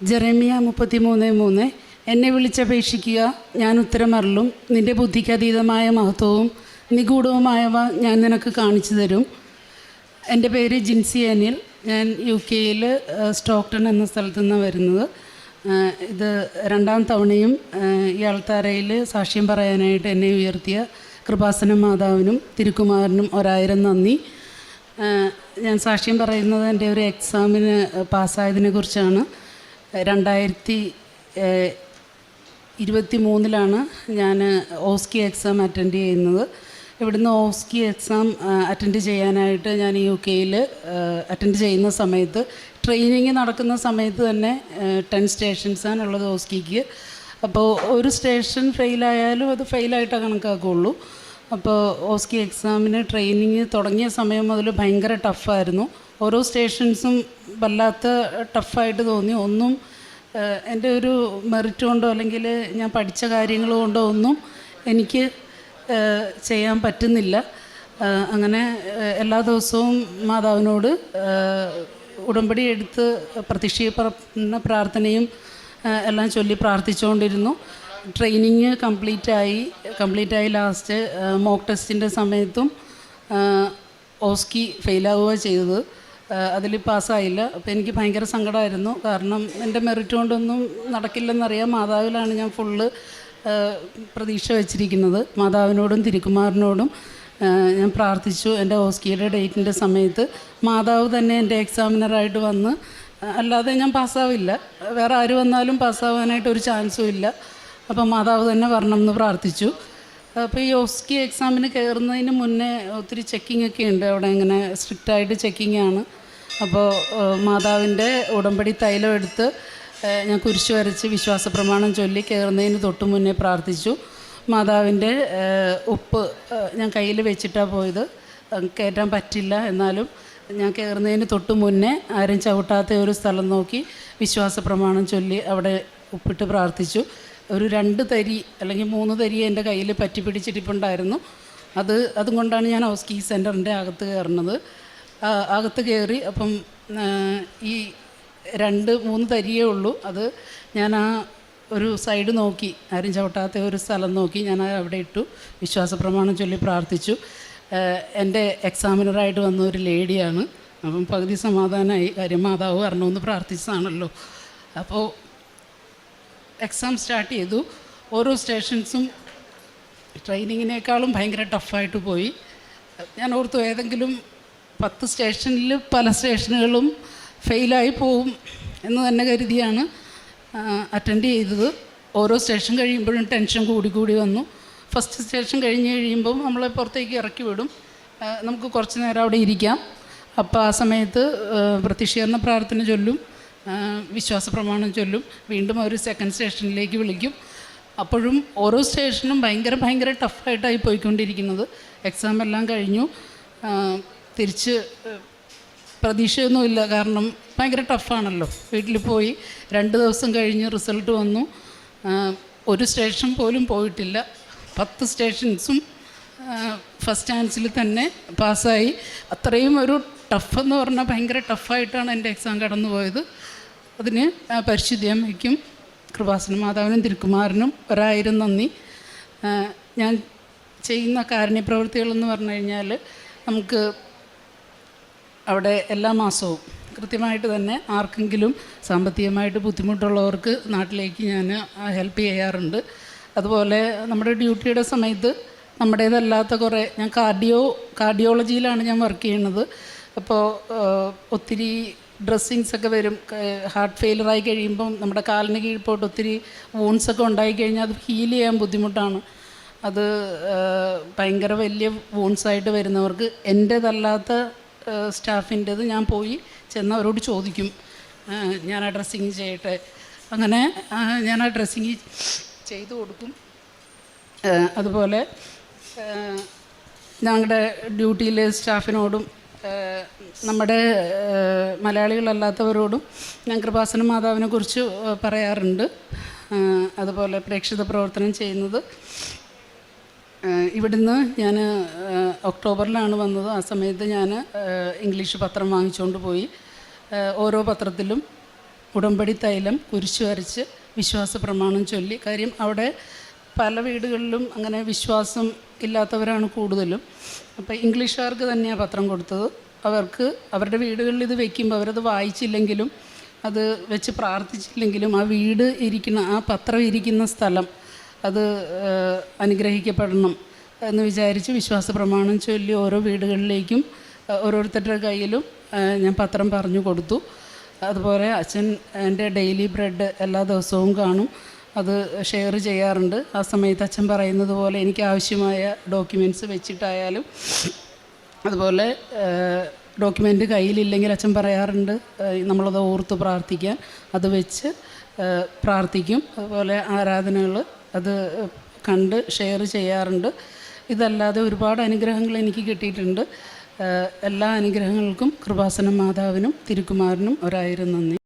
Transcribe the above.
Jeremiah 33:3 എന്നെ വിളിച്ചപേക്ഷിക്കുക, ഞാൻ ഉത്തരമരുളും. നിൻ്റെ ബുദ്ധിക്ക് അതീതമായ മഹത്വവും നിഗൂഢവുമായവ ഞാൻ നിനക്ക് കാണിച്ചു തരും. എൻ്റെ പേര് ജിൻസി അനിൽ. ഞാൻ UK-യിൽ സ്റ്റോക്ടൺ എന്ന സ്ഥലത്തു നിന്നാണ് വരുന്നത്. ഇത് രണ്ടാം തവണയും ഈ അൾത്താരയിൽ സാക്ഷ്യം പറയാനായിട്ട് എന്നെ ഉയർത്തിയ കൃപാസന മാതാവിനും തിരുക്കുമാരനും 1000 നന്ദി. ഞാൻ സാക്ഷ്യം പറയുന്നത് എൻ്റെ ഒരു എക്സാമിന് പാസ്സായതിനെ കുറിച്ചാണ്. 2023 ഞാൻ ഓസ്കി എക്സാം അറ്റൻഡ് ചെയ്യുന്നത്. ഇവിടുന്ന് ഓസ്കി എക്സാം അറ്റൻഡ് ചെയ്യാനായിട്ട് ഞാൻ UK-യിൽ അറ്റൻഡ് ചെയ്യുന്ന സമയത്ത് ട്രെയിനിങ് നടക്കുന്ന സമയത്ത് തന്നെ 10 സ്റ്റേഷൻസാണുള്ളത് ഓസ്കിക്ക്. അപ്പോൾ ഒരു സ്റ്റേഷൻ ഫെയിലായാലും അത് ഫെയിലായിട്ടേ കണക്കാക്കുകയുള്ളൂ. അപ്പോൾ ഓസ്കി എക്സാമിന് ട്രെയിനിങ് തുടങ്ങിയ സമയം മുതൽ ഭയങ്കര ടഫായിരുന്നു. ഓരോ സ്റ്റേഷൻസും വല്ലാത്ത ടഫായിട്ട് തോന്നി. ഒന്നും എൻ്റെ ഒരു മെറിറ്റ് കൊണ്ടോ അല്ലെങ്കിൽ ഞാൻ പഠിച്ച കാര്യങ്ങൾ കൊണ്ടോ ഒന്നും എനിക്ക് ചെയ്യാൻ പറ്റുന്നില്ല. അങ്ങനെ എല്ലാ ദിവസവും മാതാവിനോട് ഉടമ്പടി എടുത്ത് പ്രത്യക്ഷീകരണ പ്രാർത്ഥനയും എല്ലാം ചൊല്ലി പ്രാർത്ഥിച്ചുകൊണ്ടിരുന്നു. ട്രെയിനിങ് കംപ്ലീറ്റായി ലാസ്റ്റ് മോക്ക് ടെസ്റ്റിൻ്റെ സമയത്തും ഓസ്കി ഫെയിലാവുക ചെയ്തത്. അതിൽ പാസ്സായില്ല. അപ്പോൾ എനിക്ക് ഭയങ്കര സങ്കടമായിരുന്നു. കാരണം എൻ്റെ മെറിറ്റ് കൊണ്ടൊന്നും നടക്കില്ലെന്നറിയാം. മാതാവിലാണ് ഞാൻ ഫുള്ള് പ്രതീക്ഷ വച്ചിരിക്കുന്നത്. മാതാവിനോടും തിരുക്കുമാരനോടും ഞാൻ പ്രാർത്ഥിച്ചു. എൻ്റെ ഓസ്കിയുടെ ഡേറ്റിൻ്റെ സമയത്ത് മാതാവ് തന്നെ എൻ്റെ എക്സാമിനറായിട്ട് വന്ന്, അല്ലാതെ ഞാൻ പാസ്സാവില്ല, വേറെ ആര് വന്നാലും പാസ്സാവാനായിട്ട് ഒരു ചാൻസും ഇല്ല. അപ്പോൾ മാതാവ് തന്നെ വരണം എന്ന് പ്രാർത്ഥിച്ചു. അപ്പോൾ ഈ ഓസ്കി എക്സാമിന് കയറുന്നതിന് മുന്നേ ഒത്തിരി ചെക്കിങ്ങൊക്കെ ഉണ്ട് അവിടെ. ഇങ്ങനെ സ്ട്രിക്റ്റായിട്ട് ചെക്കിങ്ങാണ്. അപ്പോൾ മാതാവിൻ്റെ ഉടമ്പടി തൈലം എടുത്ത് ഞാൻ കുരിശ് വരച്ച് വിശ്വാസ പ്രമാണം ചൊല്ലി കയറുന്നതിന് തൊട്ട് മുന്നേ പ്രാർത്ഥിച്ചു. മാതാവിൻ്റെ ഉപ്പ് ഞാൻ കയ്യിൽ വെച്ചിട്ടാണ് പോയത്. കയറ്റാൻ പറ്റില്ല, എന്നാലും ഞാൻ കയറുന്നതിന് തൊട്ട് മുന്നേ ആരും ചവിട്ടാത്ത ഒരു സ്ഥലം നോക്കി വിശ്വാസ പ്രമാണം ചൊല്ലി അവിടെ ഉപ്പിട്ട് പ്രാർത്ഥിച്ചു. ഒരു 2 തരി അല്ലെങ്കിൽ 3 തരി എൻ്റെ കയ്യിൽ പറ്റി പിടിച്ചിട്ടിപ്പുണ്ടായിരുന്നു. അതുകൊണ്ടാണ് ഞാൻ ഓസ്കി സെൻറ്ററിൻ്റെ അകത്ത് കയറുന്നത്. അകത്ത് കയറി. അപ്പം ഈ 2-3 തരിയേ ഉള്ളൂ. അത് ഞാൻ ആ ഒരു സൈഡ് നോക്കി, ആരും ചവിട്ടാത്ത ഒരു സ്ഥലം നോക്കി ഞാൻ അവിടെ ഇട്ടു. വിശ്വാസ പ്രമാണം ചൊല്ലി പ്രാർത്ഥിച്ചു. എൻ്റെ എക്സാമിനറായിട്ട് വന്ന ഒരു ലേഡിയാണ്. അപ്പം പകുതി സമാധാനമായി. കാര്യം മാതാവ് വരണമെന്ന് പ്രാർത്ഥിച്ചതാണല്ലോ. അപ്പോൾ എക്സാം സ്റ്റാർട്ട് ചെയ്തു. ഓരോ സ്റ്റേഷൻസും ട്രെയിനിങ്ങിനേക്കാളും ഭയങ്കര ടഫായിട്ട് പോയി. ഞാൻ ഓർത്തു ഏതെങ്കിലും 10 സ്റ്റേഷനിൽ പല സ്റ്റേഷനുകളും ഫെയിലായി പോവും എന്ന് തന്നെ കരുതിയാണ് അറ്റൻഡ് ചെയ്തത്. ഓരോ സ്റ്റേഷൻ കഴിയുമ്പോഴും ടെൻഷൻ കൂടി വന്നു. ഫസ്റ്റ് സ്റ്റേഷൻ കഴിഞ്ഞ് കഴിയുമ്പോൾ നമ്മളെ പുറത്തേക്ക് ഇറക്കി വിടും. നമുക്ക് കുറച്ച് നേരം അവിടെ ഇരിക്കാം. അപ്പോൾ ആ സമയത്ത് പ്രത്യക്ഷീകരണ പ്രാർത്ഥന ചൊല്ലും, വിശ്വാസ പ്രമാണം ചൊല്ലും. വീണ്ടും ഒരു സെക്കൻഡ് സ്റ്റേഷനിലേക്ക് വിളിക്കും. അപ്പോഴും ഓരോ സ്റ്റേഷനും ഭയങ്കര ടഫായിട്ടായി പോയിക്കൊണ്ടിരിക്കുന്നത്. എക്സാം എല്ലാം കഴിഞ്ഞു. തിരിച്ച് പ്രതീക്ഷയൊന്നുമില്ല, കാരണം ഭയങ്കര ടഫാണല്ലോ. വീട്ടിൽ പോയി 2 ദിവസം കഴിഞ്ഞ് റിസൾട്ട് വന്നു. ഒരു സ്റ്റേഷൻ പോലും പോയിട്ടില്ല. 10 സ്റ്റേഷൻസും ഫസ്റ്റ് ചാൻസിൽ തന്നെ പാസ്സായി. അത്രയും ഒരു ടഫെന്ന് പറഞ്ഞാൽ ഭയങ്കര ടഫായിട്ടാണ് എൻ്റെ എക്സാം കടന്നു പോയത്. അതിന് പരിശുദ്ധ അമ്മയ്ക്കും കൃപാസന മാതാവിനും തിരുക്കുമാരനും 1000 നന്ദി. ഞാൻ ചെയ്യുന്ന കാരുണ്യപ്രവൃത്തികളെന്ന് പറഞ്ഞു കഴിഞ്ഞാൽ, നമുക്ക് അവിടെ എല്ലാ മാസവും കൃത്യമായിട്ട് തന്നെ ആർക്കെങ്കിലും സാമ്പത്തികമായിട്ട് ബുദ്ധിമുട്ടുള്ളവർക്ക് നാട്ടിലേക്ക് ഞാൻ ഹെൽപ്പ് ചെയ്യാറുണ്ട്. അതുപോലെ നമ്മുടെ ഡ്യൂട്ടിയുടെ സമയത്ത് നമ്മുടേതല്ലാത്ത കുറേ, ഞാൻ കാർഡിയോളജിയിലാണ് ഞാൻ വർക്ക് ചെയ്യുന്നത്. അപ്പോൾ ഒത്തിരി ഡ്രസ്സിങ്സൊക്കെ വരും. ഹാർട്ട് ഫെയിലറായി കഴിയുമ്പം നമ്മുടെ കാലിന് കീഴ്പോട്ട് ഒത്തിരി വൂൺസൊക്കെ ഉണ്ടായിക്കഴിഞ്ഞാൽ അത് ഹീൽ ചെയ്യാൻ ബുദ്ധിമുട്ടാണ്. അത് ഭയങ്കര വലിയ വൂൺസായിട്ട് വരുന്നവർക്ക് എൻ്റേതല്ലാത്ത സ്റ്റാഫിൻ്റേത് ഞാൻ പോയി ചെന്നവരോട് ചോദിക്കും, ഞാൻ ആ ഡ്രസ്സിങ് ചെയ്യട്ടെ. അങ്ങനെ ഞാൻ ആ ഡ്രസ്സിങ് ചെയ്തു കൊടുക്കും. അതുപോലെ ഞങ്ങളുടെ ഡ്യൂട്ടിയിലെ സ്റ്റാഫിനോടും നമ്മുടെ മലയാളികളല്ലാത്തവരോടും ഞാൻ കൃപാസന മാതാവിനെ കുറിച്ച് പറയാറുണ്ട്. അതുപോലെ പ്രേക്ഷിത പ്രവർത്തനം ചെയ്യുന്നത്. ഇവിടുന്ന് ഞാൻ ഒക്ടോബറിലാണ് വന്നത്. ആ സമയത്ത് ഞാൻ ഇംഗ്ലീഷ് പത്രം വാങ്ങിച്ചുകൊണ്ട് പോയി. ഓരോ പത്രത്തിലും ഉടമ്പടി തൈലം കുരിശു വരച്ച് വിശ്വാസ പ്രമാണം ചൊല്ലി. കാര്യം അവിടെ പല വീടുകളിലും അങ്ങനെ വിശ്വാസം ഇല്ലാത്തവരാണ് കൂടുതലും. അപ്പോൾ ഇംഗ്ലീഷുകാർക്ക് തന്നെയാണ് പത്രം കൊടുത്തത്. അവർക്ക് അവരുടെ വീടുകളിൽ ഇത് വയ്ക്കുമ്പോൾ അവരത് വായിച്ചില്ലെങ്കിലും അത് വെച്ച് പ്രാർത്ഥിച്ചില്ലെങ്കിലും ആ വീട് ഇരിക്കുന്ന ആ പത്രം ഇരിക്കുന്ന സ്ഥലം അത് അനുഗ്രഹിക്കപ്പെടണം എന്ന് വിചാരിച്ച് വിശ്വാസ പ്രമാണം ചൊല്ലി ഓരോ വീടുകളിലേക്കും ഓരോരുത്തരുടെ കയ്യിലും ഞാൻ പത്രം പറഞ്ഞു കൊടുത്തു. അതുപോലെ അച്ഛൻ എൻ്റെ ഡെയിലി ബ്രെഡ് എല്ലാ ദിവസവും കാണും, അത് ഷെയർ ചെയ്യാറുണ്ട്. ആ സമയത്ത് അച്ഛൻ പറയുന്നത് പോലെ എനിക്ക് ആവശ്യമായ ഡോക്യുമെൻറ്റ്സ് വെച്ചിട്ടായാലും, അതുപോലെ ഡോക്യുമെൻ്റ് കയ്യിലില്ലെങ്കിൽ അച്ഛൻ പറയാറുണ്ട് നമ്മളത് ഓർത്ത് പ്രാർത്ഥിക്കാൻ, അത് വെച്ച് പ്രാർത്ഥിക്കും. അതുപോലെ ആരാധനകൾ അത് കണ്ട് ഷെയർ ചെയ്യാറുണ്ട്. ഇതല്ലാതെ ഒരുപാട് അനുഗ്രഹങ്ങൾ എനിക്ക് കിട്ടിയിട്ടുണ്ട്. എല്ലാ അനുഗ്രഹങ്ങൾക്കും കൃപാസന മാതാവിനും തിരുക്കുമാരനും ഒരായിരം നന്ദി.